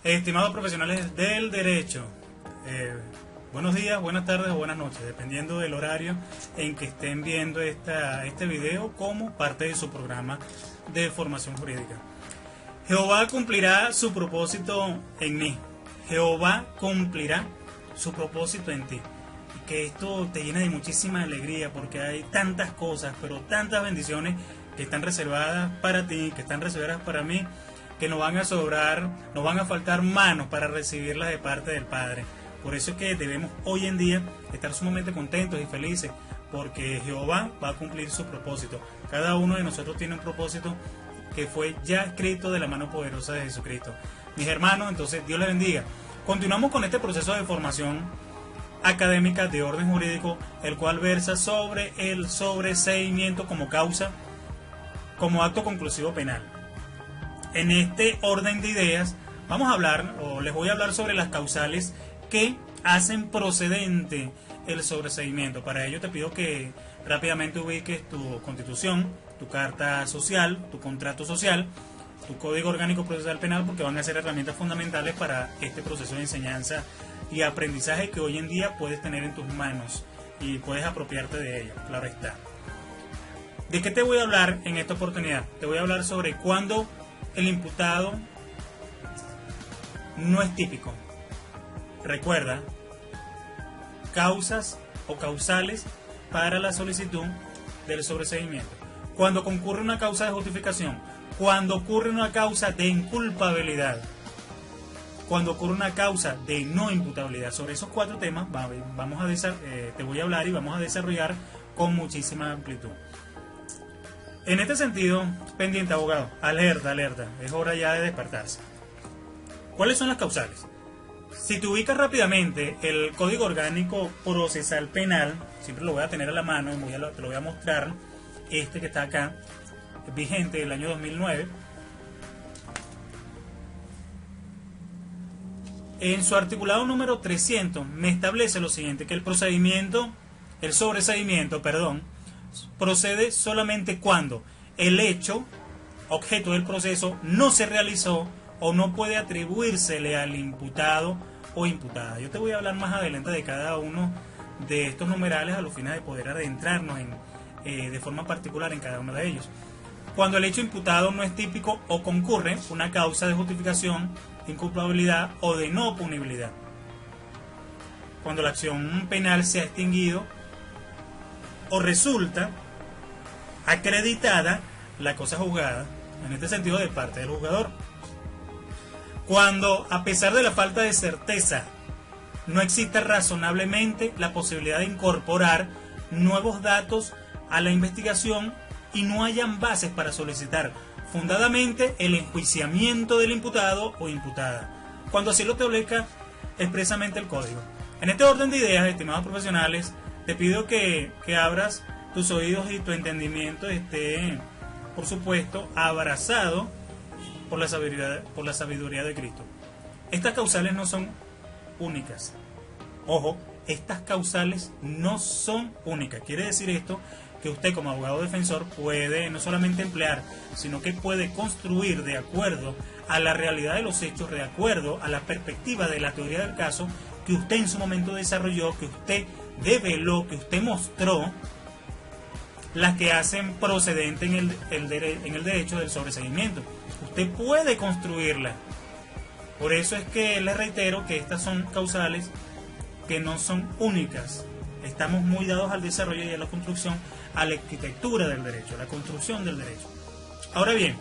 Estimados profesionales del derecho, buenos días, buenas tardes o buenas noches, dependiendo del horario en que estén viendo este video como parte de su programa de formación jurídica. Jehová cumplirá su propósito en mí. Jehová cumplirá su propósito en ti. Y que esto te llene de muchísima alegría porque hay tantas cosas, pero tantas bendiciones que están reservadas para ti, que están reservadas para mí, que nos van a sobrar, nos van a faltar manos para recibirlas de parte del Padre. Por eso es que debemos hoy en día estar sumamente contentos y felices, porque Jehová va a cumplir su propósito. Cada uno de nosotros tiene un propósito que fue ya escrito de la mano poderosa de Jesucristo. Mis hermanos, entonces Dios les bendiga. Continuamos con este proceso de formación académica de orden jurídico, el cual versa sobre el sobreseimiento como causa, como acto conclusivo penal. En este orden de ideas vamos a hablar, o les voy a hablar sobre las causales que hacen procedente el sobreseimiento. Para ello te pido que rápidamente ubiques tu constitución, tu carta social, tu contrato social, tu código orgánico procesal penal, porque van a ser herramientas fundamentales para este proceso de enseñanza y aprendizaje que hoy en día puedes tener en tus manos y puedes apropiarte de ella, claro está. ¿De qué te voy a hablar en esta oportunidad? Te voy a hablar sobre cuándo el imputado no es típico. Recuerda, causas o causales para la solicitud del sobreseimiento. Cuando concurre una causa de justificación, cuando ocurre una causa de inculpabilidad, cuando ocurre una causa de no imputabilidad. Sobre esos cuatro temas te voy a hablar y vamos a desarrollar con muchísima amplitud. En este sentido, pendiente abogado, alerta, es hora ya de despertarse. ¿Cuáles son las causales? Si te ubicas rápidamente el Código Orgánico Procesal Penal, siempre lo voy a tener a la mano y te lo voy a mostrar, este que está acá, vigente del año 2009. En su articulado número 300 me establece lo siguiente, que el sobreseimiento, procede solamente cuando el hecho, objeto del proceso, no se realizó o no puede atribuírsele al imputado o imputada. Yo te voy a hablar más adelante de cada uno de estos numerales a los fines de poder adentrarnos de forma particular en cada uno de ellos. Cuando el hecho imputado no es típico o concurre una causa de justificación, inculpabilidad o de no punibilidad. Cuando la acción penal se ha extinguido o resulta acreditada la cosa juzgada, en este sentido de parte del juzgador. Cuando, a pesar de la falta de certeza, no existe razonablemente la posibilidad de incorporar nuevos datos a la investigación y no hayan bases para solicitar fundadamente el enjuiciamiento del imputado o imputada, cuando así lo establezca expresamente el código. En este orden de ideas, estimados profesionales, te pido que abras tus oídos y tu entendimiento esté, por supuesto, abrazado por la sabiduría de Cristo. Estas causales no son únicas. Ojo, estas causales no son únicas. Quiere decir esto que usted como abogado defensor puede no solamente emplear, sino que puede construir de acuerdo a la realidad de los hechos, de acuerdo a la perspectiva de la teoría del caso que usted en su momento desarrolló, que usted develó, que usted mostró, las que hacen procedente en el derecho del sobreseimiento. Usted puede construirla. Por eso es que les reitero que estas son causales que no son únicas. Estamos muy dados al desarrollo y a la construcción, a la arquitectura del derecho, a la construcción del derecho. Ahora bien,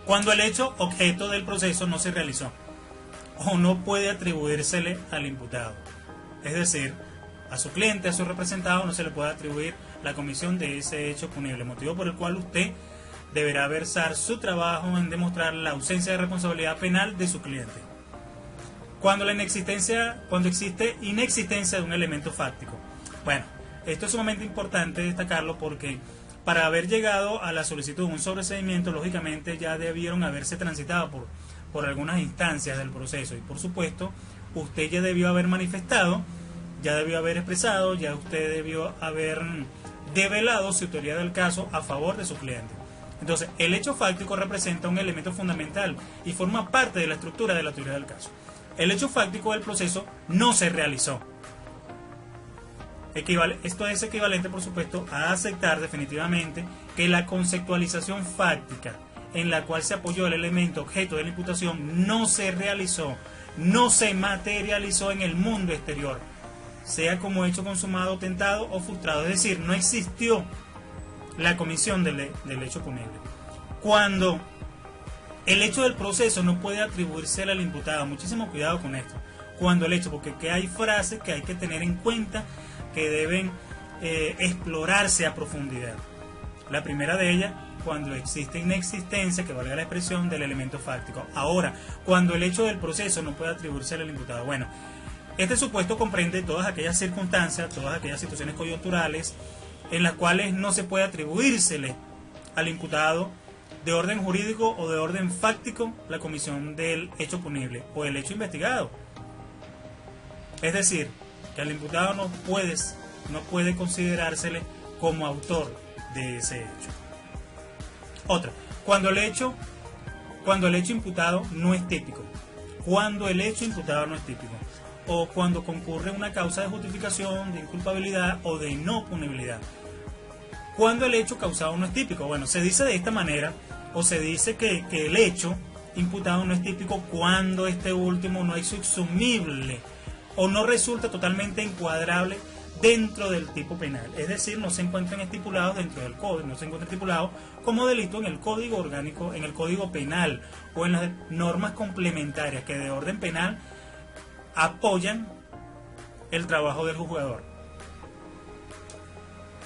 cuando el hecho objeto del proceso no se realizó o no puede atribuírsele al imputado, es decir, a su cliente, a su representado, no se le puede atribuir la comisión de ese hecho punible, motivo por el cual usted deberá versar su trabajo en demostrar la ausencia de responsabilidad penal de su cliente. Cuando existe inexistencia de un elemento fáctico. Bueno, esto es sumamente importante destacarlo porque para haber llegado a la solicitud de un sobreseimiento, lógicamente ya debieron haberse transitado por algunas instancias del proceso y por supuesto usted ya debió haber manifestado, ya debió haber expresado, ya usted debió haber develado su teoría del caso a favor de su cliente. Entonces, el hecho fáctico representa un elemento fundamental y forma parte de la estructura de la teoría del caso. El hecho fáctico del proceso no se realizó. Esto es equivalente, por supuesto, a aceptar definitivamente que la conceptualización fáctica en la cual se apoyó el elemento objeto de la imputación no se realizó, no se materializó en el mundo exterior, sea como hecho consumado, tentado o frustrado. Es decir, no existió la comisión del hecho punible. Cuando el hecho del proceso no puede atribuirse al imputado, muchísimo cuidado con esto. Cuando el hecho, porque que hay frases que hay que tener en cuenta que deben explorarse a profundidad. La primera de ellas, cuando existe inexistencia, que valga la expresión, del elemento fáctico. Ahora, cuando el hecho del proceso no puede atribuirse al imputado. Bueno, este supuesto comprende todas aquellas circunstancias, todas aquellas situaciones coyunturales en las cuales no se puede atribuírsele al imputado de orden jurídico o de orden fáctico la comisión del hecho punible o el hecho investigado. Es decir, que al imputado no puede considerársele como autor de ese hecho. Otra, cuando el hecho imputado no es típico. Cuando el hecho imputado no es típico. O cuando concurre una causa de justificación, de inculpabilidad o de no punibilidad. Cuando el hecho causado no es típico. Bueno, se dice de esta manera, o se dice que el hecho imputado no es típico cuando este último no es subsumible o no resulta totalmente encuadrable dentro del tipo penal, es decir, no se encuentran estipulados dentro del código, no se encuentra estipulado como delito en el código orgánico, en el código penal o en las normas complementarias que de orden penal apoyan el trabajo del juzgador.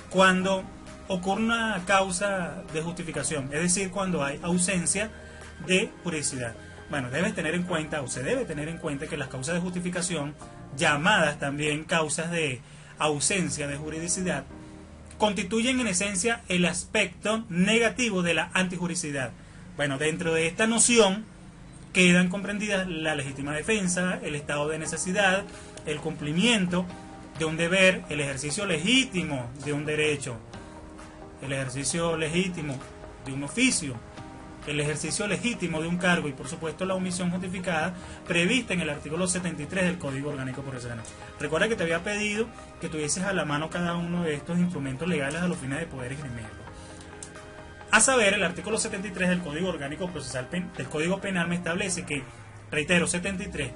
Cuando ocurre una causa de justificación, es decir, cuando hay ausencia de juridicidad. Bueno, debes tener en cuenta, o se debe tener en cuenta, que las causas de justificación, llamadas también causas de ausencia de juridicidad, constituyen en esencia el aspecto negativo de la antijuridicidad. Bueno, dentro de esta noción quedan comprendidas la legítima defensa, el estado de necesidad, el cumplimiento de un deber, el ejercicio legítimo de un derecho, el ejercicio legítimo de un oficio, el ejercicio legítimo de un cargo y por supuesto la omisión justificada prevista en el artículo 73 del Código Orgánico Procesal. Recuerda que te había pedido que tuvieses a la mano cada uno de estos instrumentos legales a los fines de poder esgrimirlo. A saber, el artículo 73 del Código Orgánico Procesal del Código Penal me establece que, reitero, 73,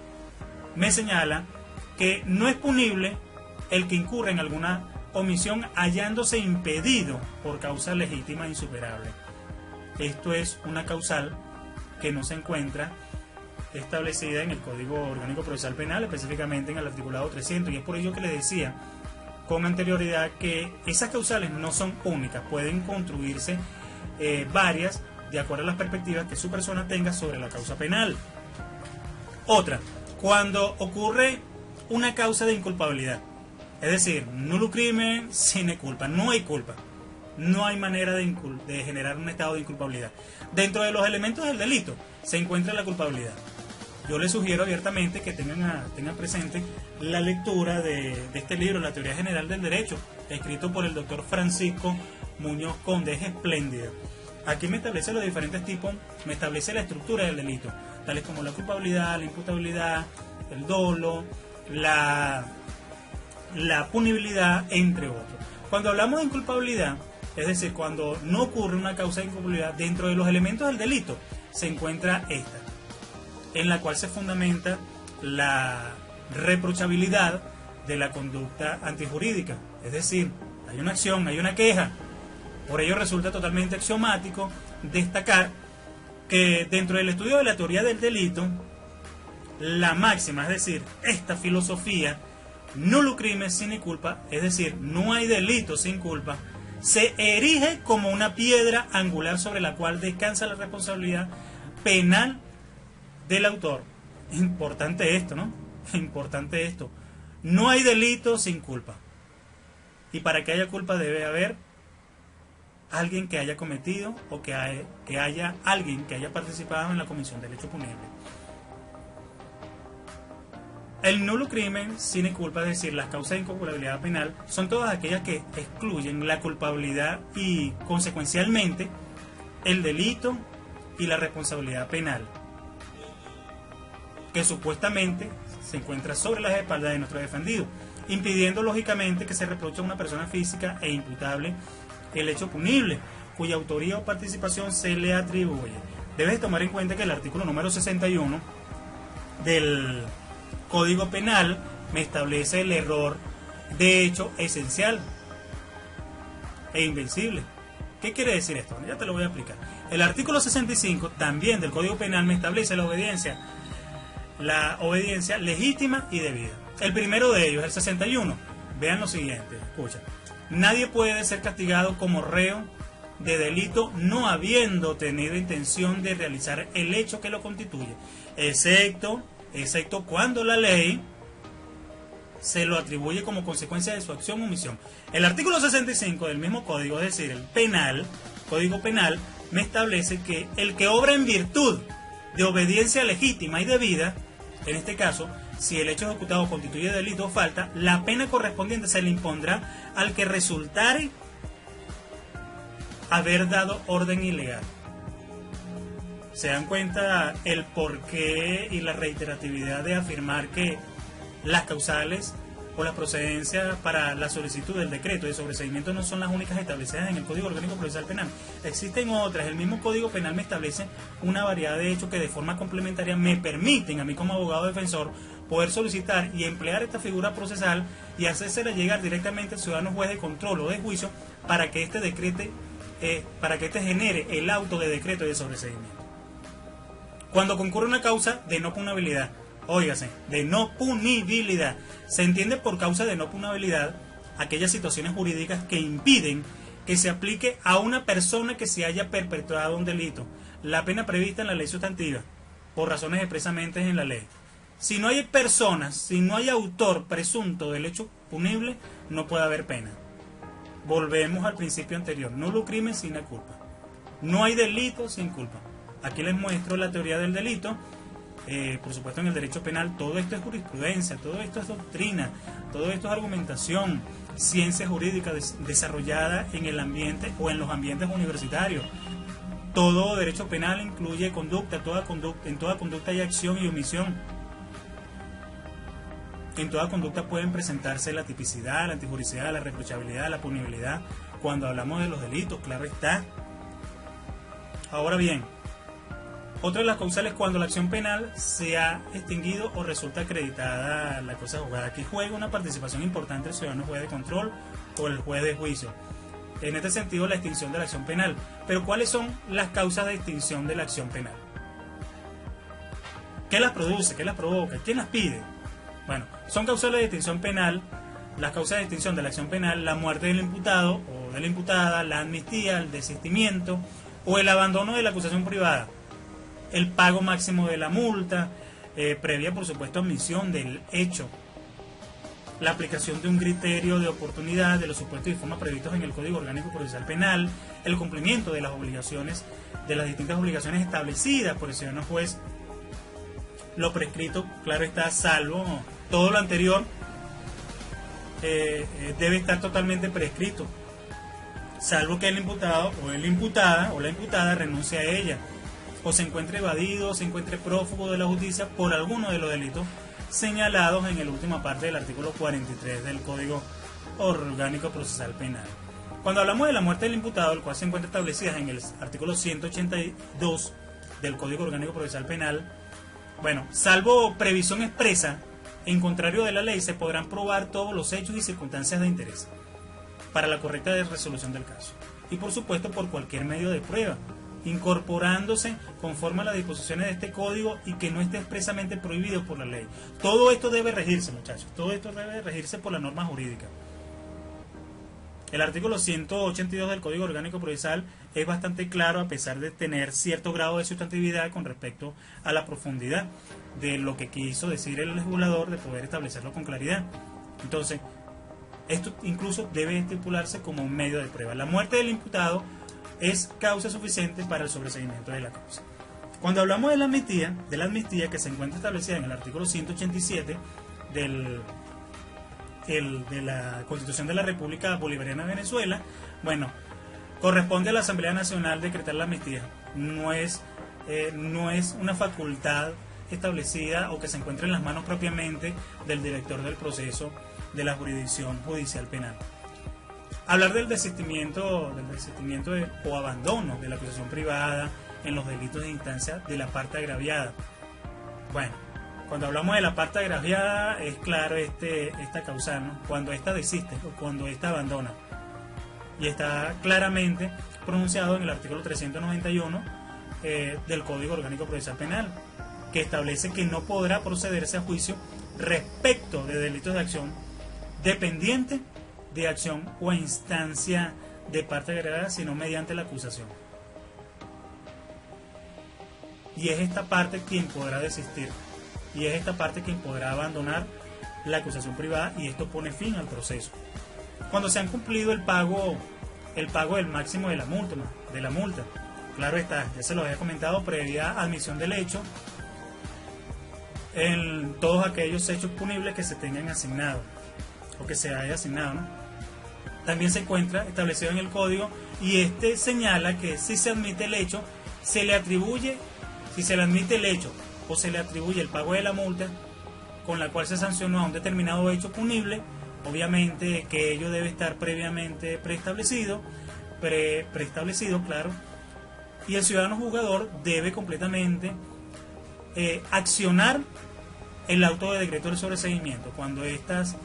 me señala que no es punible el que incurre en alguna omisión hallándose impedido por causa legítima e insuperable. Esto es una causal que no se encuentra establecida en el Código Orgánico Procesal Penal, específicamente en el articulado 300, y es por ello que le decía con anterioridad que esas causales no son únicas, pueden construirse varias de acuerdo a las perspectivas que su persona tenga sobre la causa penal. Otra, cuando ocurre una causa de inculpabilidad, es decir, nullo crimen sine culpa, no hay culpa. No hay manera de generar un estado de inculpabilidad. Dentro de los elementos del delito se encuentra la culpabilidad. Yo les sugiero abiertamente que tengan presente la lectura de este libro, La Teoría General del Derecho, escrito por el doctor Francisco Muñoz Conde. Es espléndido. Aquí me establece los diferentes tipos, me establece la estructura del delito, tales como la culpabilidad, la imputabilidad, el dolo, la punibilidad, entre otros. Cuando hablamos de inculpabilidad, es decir, cuando no ocurre una causa de inculpabilidad, dentro de los elementos del delito se encuentra esta, en la cual se fundamenta la reprochabilidad de la conducta antijurídica. Es decir, hay una acción, hay una queja. Por ello resulta totalmente axiomático destacar que dentro del estudio de la teoría del delito, la máxima, es decir, esta filosofía, nullo crimen sine culpa, es decir, no hay delito sin culpa, se erige como una piedra angular sobre la cual descansa la responsabilidad penal del autor. Importante esto, ¿no? Importante esto. No hay delito sin culpa. Y para que haya culpa debe haber alguien que haya cometido o que haya alguien que haya participado en la comisión del hecho punible. El nullo crimen sine culpa, es decir, las causas de inculpabilidad penal, son todas aquellas que excluyen la culpabilidad y, consecuencialmente, el delito y la responsabilidad penal, que supuestamente se encuentra sobre las espaldas de nuestro defendido, impidiendo lógicamente que se reproche a una persona física e imputable el hecho punible, cuya autoría o participación se le atribuye. Debes tomar en cuenta que el artículo número 61 del Código Penal me establece el error de hecho esencial e invencible. ¿Qué quiere decir esto? Ya te lo voy a explicar. El artículo 65 también del Código Penal me establece la obediencia legítima y debida. El primero de ellos, el 61, vean lo siguiente, escucha. Nadie puede ser castigado como reo de delito no habiendo tenido intención de realizar el hecho que lo constituye, excepto cuando la ley se lo atribuye como consecuencia de su acción o omisión. El artículo 65 del mismo código, es decir, el Código Penal, me establece que el que obra en virtud de obediencia legítima y debida, en este caso, si el hecho ejecutado constituye delito o falta, la pena correspondiente se le impondrá al que resultare haber dado orden ilegal. ¿Se dan cuenta el porqué y la reiteratividad de afirmar que las causales o la procedencia para la solicitud del decreto de sobreseimiento no son las únicas establecidas en el Código Orgánico Procesal Penal? Existen otras. El mismo Código Penal me establece una variedad de hechos que de forma complementaria me permiten a mí como abogado defensor poder solicitar y emplear esta figura procesal y hacérsela llegar directamente al ciudadano juez de control o de juicio para que este genere el auto de decreto de sobreseimiento. Cuando concurre una causa de no punabilidad, óigase, de no punibilidad, se entiende por causa de no punabilidad aquellas situaciones jurídicas que impiden que se aplique a una persona que se haya perpetrado un delito la pena prevista en la ley sustantiva, por razones expresamente en la ley. Si no hay personas, si no hay autor presunto del hecho punible, no puede haber pena. Volvemos al principio anterior, nulo crimen sin la culpa. No hay delito sin culpa. Aquí les muestro la teoría del delito. Por supuesto, en el derecho penal todo esto es jurisprudencia, todo esto es doctrina, todo esto es argumentación, ciencia jurídica desarrollada en el ambiente o en los ambientes universitarios. Todo derecho penal incluye conducta, en toda conducta hay acción y omisión. En toda conducta pueden presentarse la tipicidad, la antijuricidad, la reprochabilidad, la punibilidad. Cuando hablamos de los delitos, claro está. Ahora bien, otra de las causales cuando la acción penal se ha extinguido o resulta acreditada la cosa juzgada. Aquí juega una participación importante el ciudadano juez de control o el juez de juicio. En este sentido, la extinción de la acción penal. Pero ¿cuáles son las causas de extinción de la acción penal? ¿Qué las produce? ¿Qué las provoca? ¿Quién las pide? Bueno, son causales de extinción penal, las causas de extinción de la acción penal, la muerte del imputado o de la imputada, la amnistía, el desistimiento o el abandono de la acusación privada, el pago máximo de la multa, previa por supuesto admisión del hecho, la aplicación de un criterio de oportunidad de los supuestos y formas previstos en el Código Orgánico Procesal Penal, el cumplimiento de las obligaciones, de las distintas obligaciones establecidas por el ciudadano juez, lo prescrito, claro está, salvo todo lo anterior, debe estar totalmente prescrito, salvo que el imputado o la imputada renuncie a ella, o se encuentre evadido, o se encuentre prófugo de la justicia por alguno de los delitos señalados en la última parte del artículo 43 del Código Orgánico Procesal Penal. Cuando hablamos de la muerte del imputado, el cual se encuentra establecida en el artículo 182 del Código Orgánico Procesal Penal, bueno, salvo previsión expresa, en contrario de la ley, se podrán probar todos los hechos y circunstancias de interés para la correcta resolución del caso. Y por supuesto por cualquier medio de prueba, incorporándose conforme a las disposiciones de este código y que no esté expresamente prohibido por la ley. Todo esto debe regirse, muchachos, todo esto debe regirse por la norma jurídica. El artículo 182 del Código Orgánico Procesal es bastante claro, a pesar de tener cierto grado de sustantividad con respecto a la profundidad de lo que quiso decir el legislador, de poder establecerlo con claridad. Entonces, esto incluso debe estipularse como un medio de prueba. La muerte del imputado es causa suficiente para el sobreseimiento de la causa. Cuando hablamos de la amnistía que se encuentra establecida en el artículo 187 de la Constitución de la República Bolivariana de Venezuela, bueno, Corresponde a la Asamblea Nacional decretar la amnistía. No es una facultad establecida o que se encuentre en las manos propiamente del director del proceso de la jurisdicción judicial penal. Hablar del desistimiento o abandono de la acusación privada en los delitos de instancia de la parte agraviada. Bueno, cuando hablamos de la parte agraviada es claro esta causal, ¿no? Cuando ésta desiste o cuando ésta abandona. Y está claramente pronunciado en el artículo 391 del Código Orgánico Procesal Penal, que establece que no podrá procederse a juicio respecto de delitos de acción dependiente de acción o instancia de parte agregada, sino mediante la acusación. Y es esta parte quien podrá desistir, y es esta parte quien podrá abandonar la acusación privada, y esto pone fin al proceso. Cuando se han cumplido el pago del máximo de la multa, claro está, ya se lo había comentado, previa admisión del hecho, en todos aquellos hechos punibles que se tengan asignado o que se haya asignado, ¿no? También se encuentra establecido en el código, y este señala que si se admite el hecho, si se le admite el hecho o se le atribuye el pago de la multa con la cual se sancionó a un determinado hecho punible, obviamente que ello debe estar previamente preestablecido, claro, y el ciudadano juzgador debe completamente accionar el auto de decreto del sobreseimiento cuando estas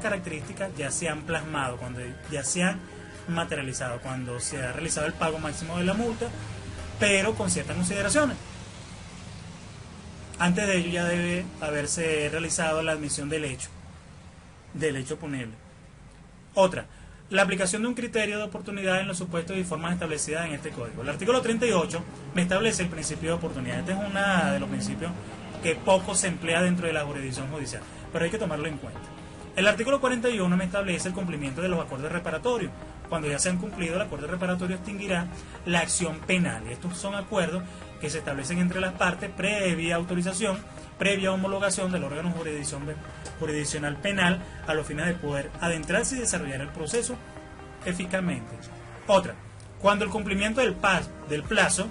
características ya se han plasmado, cuando ya se han materializado, cuando se ha realizado el pago máximo de la multa, pero con ciertas consideraciones. Antes de ello ya debe haberse realizado la admisión del hecho punible. Otra, la aplicación de un criterio de oportunidad en los supuestos y formas establecidas en este código. El artículo 38 me establece el principio de oportunidad. Este es uno de los principios que poco se emplea dentro de la jurisdicción judicial, pero hay que tomarlo en cuenta. El artículo 41 me establece el cumplimiento de los acuerdos reparatorios. Cuando ya se han cumplido, el acuerdo reparatorio extinguirá la acción penal. Y estos son acuerdos que se establecen entre las partes previa autorización, previa homologación del órgano jurisdiccional penal a los fines de poder adentrarse y desarrollar el proceso eficazmente. Otra, cuando el cumplimiento del plazo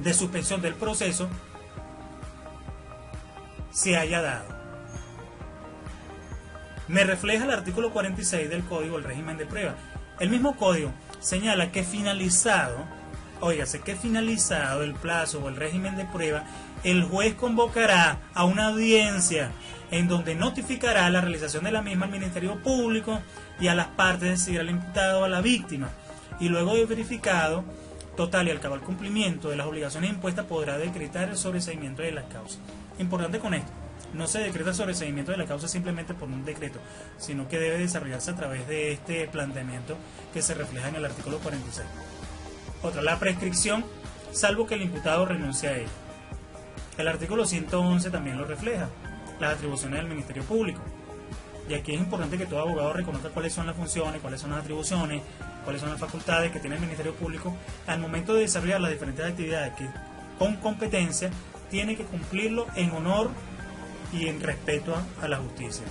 de suspensión del proceso se haya dado. Me refleja el artículo 46 del Código del Régimen de Prueba. El mismo código señala que finalizado el plazo o el régimen de prueba, el juez convocará a una audiencia en donde notificará la realización de la misma al Ministerio Público y a las partes, es decir, al imputado o a la víctima, y luego de verificado total y al cabal cumplimiento de las obligaciones impuestas, podrá decretar el sobreseimiento de la causa. Importante con esto, no se decreta el sobreseimiento de la causa simplemente por un decreto, sino que debe desarrollarse a través de este planteamiento que se refleja en el artículo 46. Otra, la prescripción, salvo que el imputado renuncie a ella. El artículo 111 también lo refleja, las atribuciones del Ministerio Público. Y aquí es importante que todo abogado reconozca cuáles son las funciones, cuáles son las atribuciones, cuáles son las facultades que tiene el Ministerio Público al momento de desarrollar las diferentes actividades que con competencia tiene que cumplirlo en honor y en respeto a la justicia.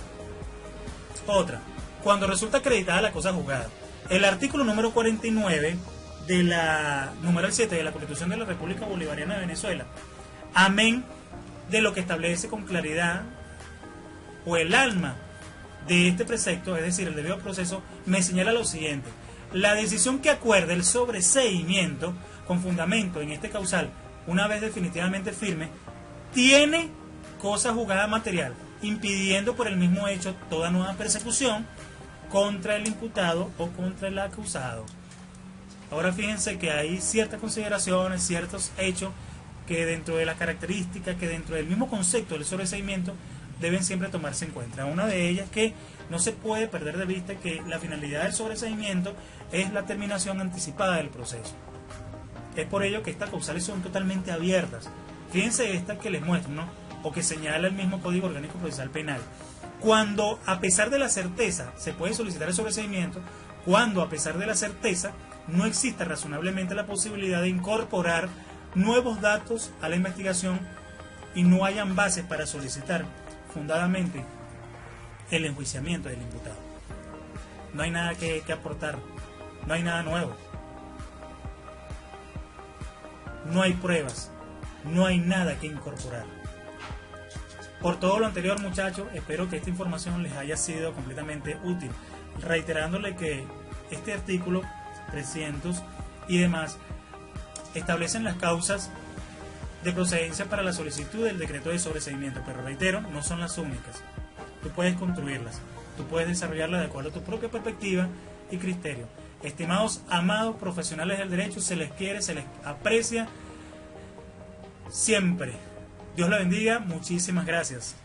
Otra, cuando resulta acreditada la cosa juzgada. El artículo número 49 de la numeral 7 de la Constitución de la República Bolivariana de Venezuela, amén de lo que establece con claridad o el alma de este precepto, es decir, el debido proceso, me señala lo siguiente: la decisión que acuerde el sobreseimiento con fundamento en este causal, una vez definitivamente firme, tiene cosa juzgada material, impidiendo por el mismo hecho toda nueva persecución contra el imputado o contra el acusado. Ahora fíjense que hay ciertas consideraciones, ciertos hechos que dentro de las características, que dentro del mismo concepto del sobreseimiento deben siempre tomarse en cuenta. Una de ellas que no se puede perder de vista que la finalidad del sobreseimiento es la terminación anticipada del proceso. Es por ello que estas causales son totalmente abiertas. Fíjense esta que les muestro, ¿no? O que señala el mismo Código Orgánico Procesal Penal. Cuando a pesar de la certeza se puede solicitar el sobreseimiento, cuando a pesar de la certeza no exista razonablemente la posibilidad de incorporar nuevos datos a la investigación y no hayan bases para solicitar fundadamente el enjuiciamiento del imputado. No hay nada que aportar, no hay nada nuevo. no hay pruebas, no hay nada que incorporar. Por todo lo anterior, muchachos, espero que esta información les haya sido completamente útil, reiterándole que este artículo 300 y demás establecen las causas de procedencia para la solicitud del decreto de sobreseimiento, pero reitero, no son las únicas. Tú puedes construirlas, tú puedes desarrollarlas de acuerdo a tu propia perspectiva y criterio. Estimados, amados profesionales del derecho, se les quiere, se les aprecia siempre. Dios los bendiga, muchísimas gracias.